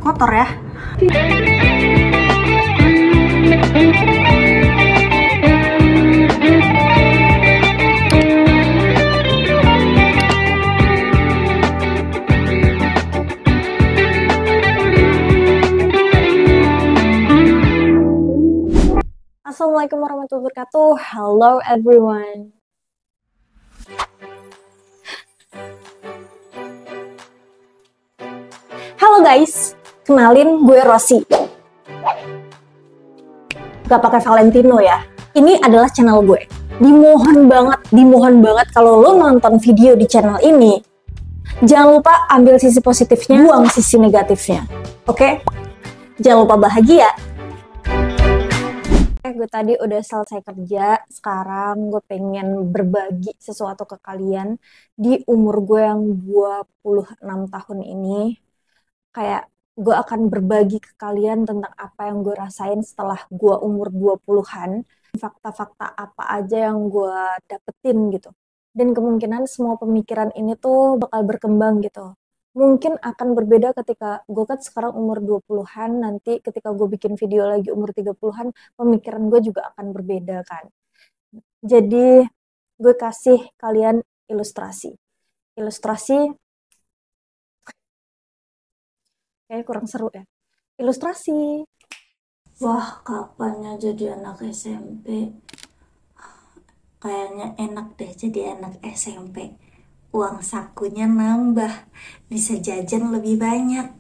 Kotor ya. Assalamualaikum warahmatullahi wabarakatuh. Hello everyone. Halo guys, kenalin gue Rosi. Gak pakai Valentino ya. Ini adalah channel gue. Dimohon banget kalau lo nonton video di channel ini, jangan lupa ambil sisi positifnya, buang sisi negatifnya. Oke? Jangan lupa bahagia. Gue tadi udah selesai kerja, sekarang gue pengen berbagi sesuatu ke kalian di umur gue yang 26 tahun ini. Kayak gue akan berbagi ke kalian tentang apa yang gue rasain setelah gue umur 20-an. Fakta-fakta apa aja yang gue dapetin gitu. Dan kemungkinan semua pemikiran ini tuh bakal berkembang gitu. Mungkin akan berbeda ketika gue kan sekarang umur 20-an, nanti ketika gue bikin video lagi umur 30-an, pemikiran gue juga akan berbeda kan. Jadi gue kasih kalian ilustrasi. Ilustrasi kayaknya kurang seru ya. Ilustrasi. Wah, kapannya jadi anak SMP? Kayaknya enak deh jadi anak SMP. Uang sakunya nambah, bisa jajan lebih banyak.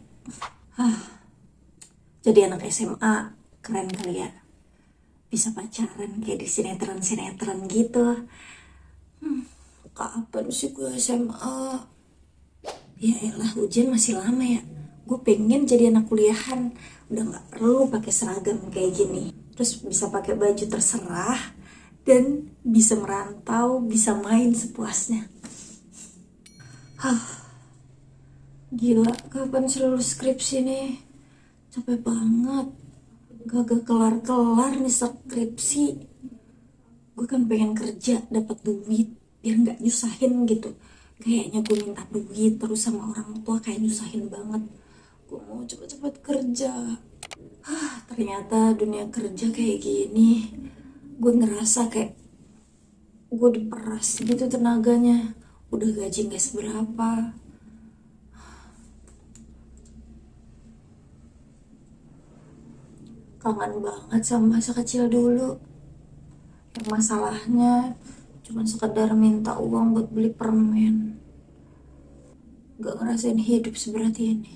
Jadi anak SMA keren kali ya. Bisa pacaran kayak di sinetron-sinetron gitu. Kapan sih gue SMA? Ya elah, ujian masih lama ya. Gue pengen jadi anak kuliahan, udah nggak perlu pakai seragam kayak gini, terus bisa pakai baju terserah dan bisa merantau, bisa main sepuasnya. Gila, kapan sih lulus skripsi nih? Capek banget, gak kelar-kelar nih skripsi. Gue kan pengen kerja, dapat duit biar nggak nyusahin gitu. Kayaknya gue minta duit terus sama orang tua kayak nyusahin banget. Gue mau cepet-cepet kerja. Ternyata dunia kerja kayak gini. Gue ngerasa kayak gue diperas gitu tenaganya. Udah gaji gak seberapa. Kangen banget sama masa kecil dulu. Yang masalahnya cuma sekedar minta uang buat beli permen. Gak ngerasain hidup seperti ini.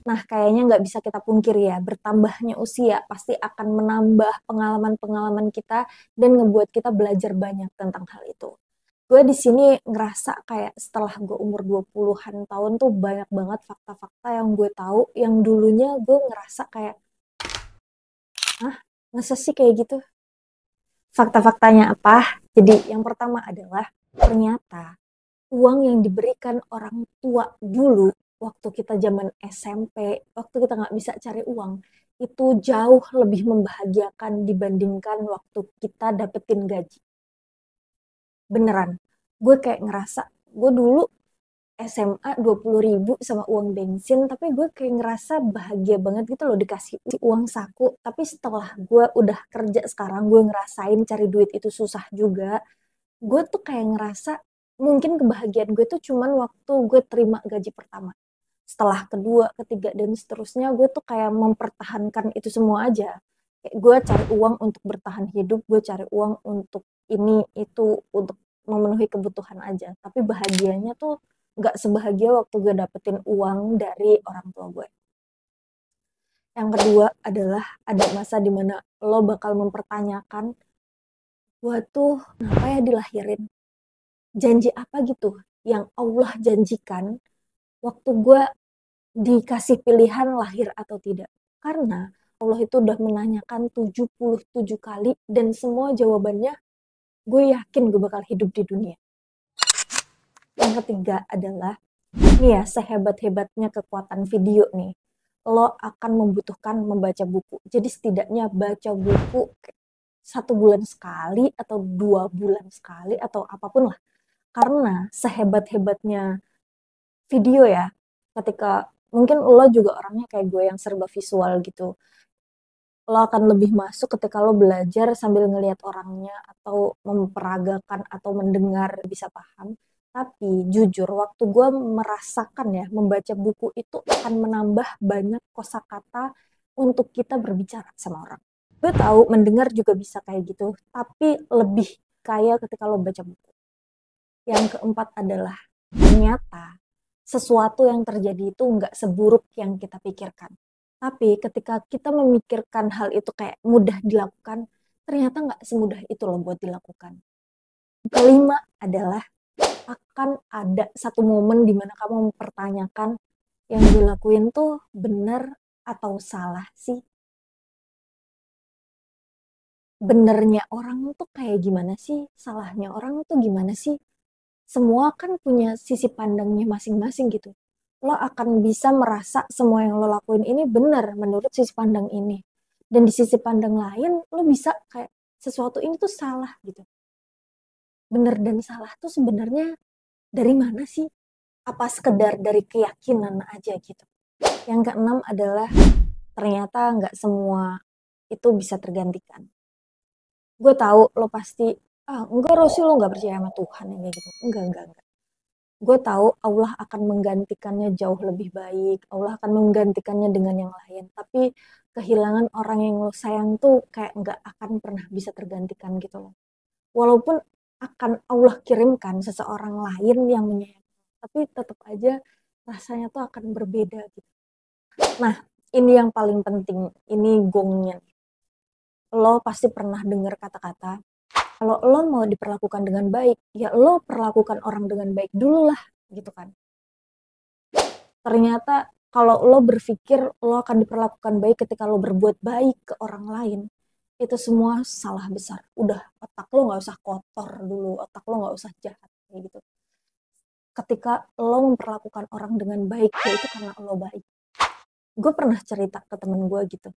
Nah, kayaknya nggak bisa kita pungkiri ya, bertambahnya usia pasti akan menambah pengalaman-pengalaman kita dan ngebuat kita belajar banyak tentang hal itu. Gue di sini ngerasa kayak setelah gue umur 20-an tahun tuh banyak banget fakta-fakta yang gue tahu, yang dulunya gue ngerasa kayak, masa sih kayak gitu? Fakta-faktanya apa? Jadi yang pertama adalah ternyata uang yang diberikan orang tua dulu waktu kita zaman SMP, waktu kita nggak bisa cari uang, itu jauh lebih membahagiakan dibandingkan waktu kita dapetin gaji. Beneran, gue kayak ngerasa, gue dulu SMA 20.000 sama uang bensin, tapi gue kayak ngerasa bahagia banget gitu loh dikasih uang saku. Tapi setelah gue udah kerja sekarang, gue ngerasain cari duit itu susah juga. Gue tuh kayak ngerasa mungkin kebahagiaan gue tuh cuman waktu gue terima gaji pertama. Setelah kedua, ketiga, dan seterusnya gue tuh kayak mempertahankan itu semua aja. Kayak gue cari uang untuk bertahan hidup, gue cari uang untuk ini, itu, untuk memenuhi kebutuhan aja. Tapi bahagianya tuh nggak sebahagia waktu gue dapetin uang dari orang tua gue. Yang kedua adalah ada masa dimana lo bakal mempertanyakan, gue tuh kenapa ya dilahirin? Janji apa gitu yang Allah janjikan waktu gue dikasih pilihan lahir atau tidak. Karena Allah itu udah menanyakan 77 kali dan semua jawabannya gue yakin gue bakal hidup di dunia. Yang ketiga adalah, nih ya, sehebat-hebatnya kekuatan video nih, lo akan membutuhkan membaca buku. Jadi setidaknya baca buku 1 bulan sekali atau 2 bulan sekali atau apapun lah. Karena sehebat-hebatnya video ya, ketika mungkin lo juga orangnya kayak gue yang serba visual gitu, lo akan lebih masuk ketika lo belajar sambil ngelihat orangnya atau memperagakan atau mendengar bisa paham. Tapi jujur waktu gue merasakan ya membaca buku itu akan menambah banyak kosakata untuk kita berbicara sama orang. Gue tahu mendengar juga bisa kayak gitu, tapi lebih kaya ketika lo baca buku. Yang keempat adalah ternyata sesuatu yang terjadi itu nggak seburuk yang kita pikirkan. Tapi ketika kita memikirkan hal itu kayak mudah dilakukan, ternyata nggak semudah itu loh buat dilakukan. Kelima adalah akan ada satu momen di mana kamu mempertanyakan yang dilakuin tuh benar atau salah sih. Benernya orang tuh kayak gimana sih? Salahnya orang tuh gimana sih? Semua kan punya sisi pandangnya masing-masing gitu. Lo akan bisa merasa semua yang lo lakuin ini benar menurut sisi pandang ini. Dan di sisi pandang lain, lo bisa kayak sesuatu ini tuh salah gitu. Benar dan salah tuh sebenarnya dari mana sih? Apa sekedar dari keyakinan aja gitu. Yang keenam adalah ternyata nggak semua itu bisa tergantikan. Gue tahu lo pasti, enggak Rosi, lo nggak percaya sama Tuhan yang kayak gitu. Enggak. Gue tahu Allah akan menggantikannya jauh lebih baik. Allah akan menggantikannya dengan yang lain. Tapi kehilangan orang yang lo sayang tuh kayak nggak akan pernah bisa tergantikan gitu loh. Walaupun akan Allah kirimkan seseorang lain yang menyayangi, tapi tetap aja rasanya tuh akan berbeda gitu. Nah, ini yang paling penting. Ini gongnya. Lo pasti pernah dengar kata-kata, kalau lo mau diperlakukan dengan baik, ya lo perlakukan orang dengan baik dulu lah, gitu kan. Ternyata kalau lo berpikir lo akan diperlakukan baik ketika lo berbuat baik ke orang lain, itu semua salah besar. Udah, otak lo gak usah kotor dulu, otak lo gak usah jahat, kayak gitu. Ketika lo memperlakukan orang dengan baik, ya itu karena lo baik. Gue pernah cerita ke temen gue gitu.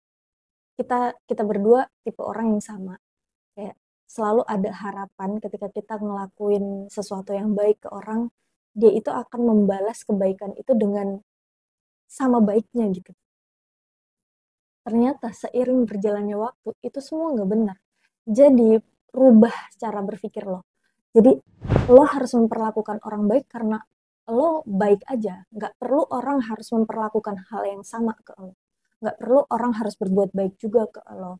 Kita berdua tipe orang yang sama. Kayak selalu ada harapan ketika kita ngelakuin sesuatu yang baik ke orang, dia itu akan membalas kebaikan itu dengan sama baiknya gitu. Ternyata seiring berjalannya waktu, itu semua nggak benar. Jadi rubah cara berpikir lo. Jadi lo harus memperlakukan orang baik karena lo baik aja. Nggak perlu orang harus memperlakukan hal yang sama ke lo. Nggak perlu orang harus berbuat baik juga ke lo.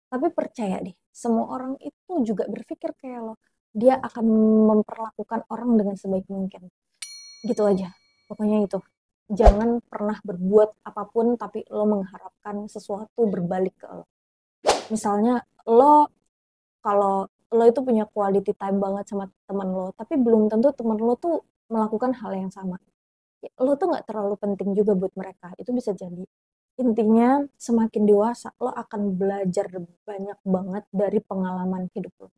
Tapi percaya deh, semua orang itu juga berpikir kayak lo. Dia akan memperlakukan orang dengan sebaik mungkin. Gitu aja. Pokoknya itu. Jangan pernah berbuat apapun tapi lo mengharapkan sesuatu berbalik ke lo. Misalnya lo, kalau lo itu punya quality time banget sama teman lo, tapi belum tentu teman lo tuh melakukan hal yang sama. Lo tuh nggak terlalu penting juga buat mereka. Itu bisa jadi. Intinya semakin dewasa lo akan belajar banyak banget dari pengalaman hidup lo.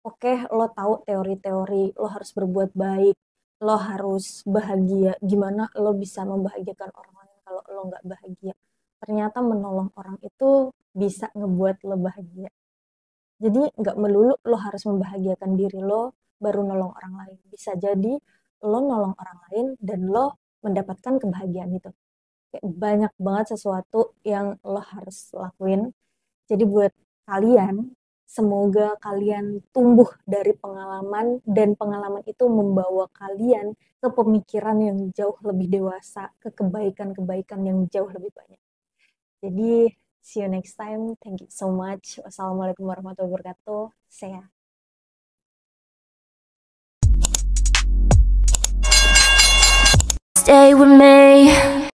Oke, lo tahu teori-teori lo harus berbuat baik, lo harus bahagia. Gimana lo bisa membahagiakan orang lain kalau lo nggak bahagia? Ternyata menolong orang itu bisa ngebuat lo bahagia. Jadi nggak melulu lo harus membahagiakan diri lo baru nolong orang lain. Bisa jadi lo nolong orang lain dan lo mendapatkan kebahagiaan itu. Kayak banyak banget sesuatu yang lo harus lakuin. Jadi buat kalian, semoga kalian tumbuh dari pengalaman dan pengalaman itu membawa kalian ke pemikiran yang jauh lebih dewasa, ke kebaikan-kebaikan yang jauh lebih banyak. Jadi see you next time. Thank you so much. Wassalamualaikum warahmatullahi wabarakatuh. Saya stay with me.